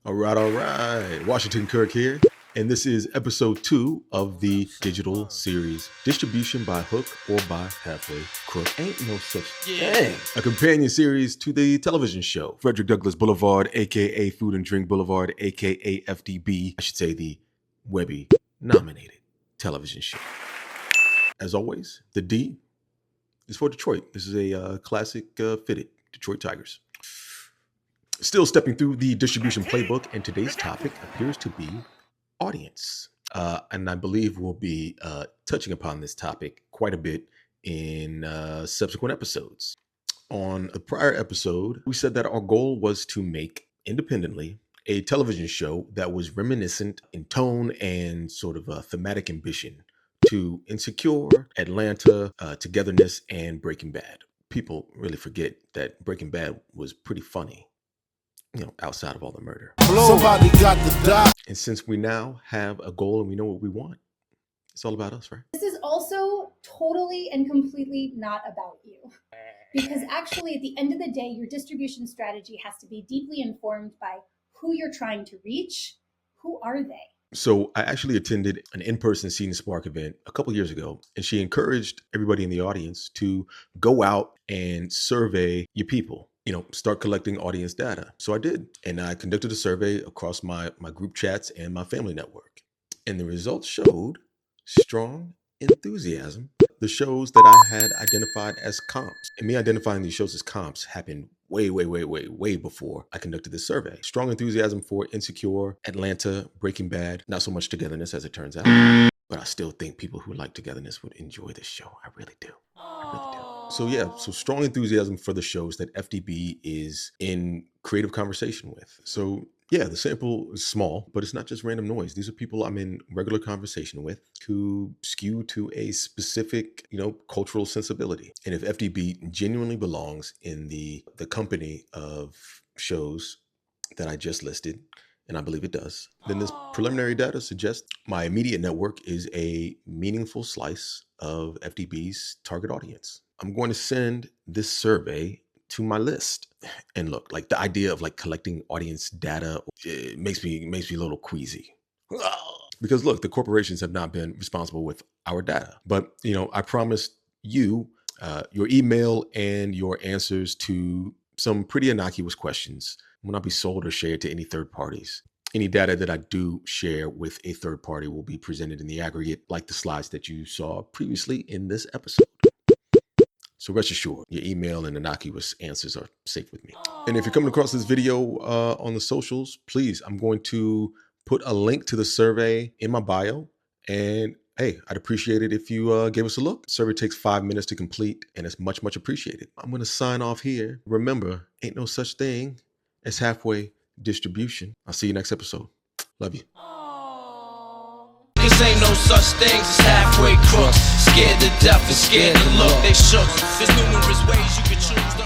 All right. Washington Kirk here. And this is episode 2 of the digital series Distribution by Hook or by Half-Way Crook. Ain't no such thing. A companion series to the television show Frederick Douglass Boulevard, aka Food Drink Boulevard, aka F.D.B. I should say the Webby nominated television show. As always, the D is for Detroit. This is a classic fitted Detroit Tigers. Still stepping through the distribution playbook, and today's topic appears to be audience. And I believe we'll be touching upon this topic quite a bit in subsequent episodes. On a prior episode, we said that our goal was to make independently a television show that was reminiscent in tone and sort of a thematic ambition to Insecure, Atlanta, Togetherness, and Breaking Bad. People really forget that Breaking Bad was pretty funny, outside of all the murder. Somebody got to die. And since we now have a goal and we know what we want, it's all about us, right? This is also totally and completely not about you. Because actually, at the end of the day, your distribution strategy has to be deeply informed by who you're trying to reach. Who are they? So I actually attended an in-person Seed and Spark event a couple years ago, and she encouraged everybody in the audience to go out and survey your people. Start collecting audience data. So I did. And I conducted a survey across my group chats and my family network. And the results showed strong enthusiasm. The shows that I had identified as comps. And me identifying these shows as comps happened way before I conducted this survey. Strong enthusiasm for Insecure, Atlanta, Breaking Bad. Not so much Togetherness as it turns out. But I still think people who like Togetherness would enjoy this show. I really do. So strong enthusiasm for the shows that F.D.B is in creative conversation with. So yeah, the sample is small, but it's not just random noise. These are people I'm in regular conversation with who skew to a specific, cultural sensibility. And if F.D.B genuinely belongs in the company of shows that I just listed, and I believe it does, then this preliminary data suggests my immediate network is a meaningful slice of F.D.B's target audience. I'm going to send this survey to my list. And look, the idea of collecting audience data, it makes me a little queasy. Because look, the corporations have not been responsible with our data. But, I promised you your email and your answers to some pretty innocuous questions will not be sold or shared to any third parties. Any data that I do share with a third party will be presented in the aggregate, like the slides that you saw previously in this episode. So rest assured, your email and innocuous answers are safe with me. And if you're coming across this video on the socials, please, I'm going to put a link to the survey in my bio. And hey, I'd appreciate it if you gave us a look. The survey takes 5 minutes to complete, and it's much appreciated. I'm going to sign off here. Remember, ain't no such thing as halfway distribution. I'll see you next episode. Love you. This ain't no such thing as halfway crooks. Scared to death and scared to look. They shook. There's numerous ways you could choose.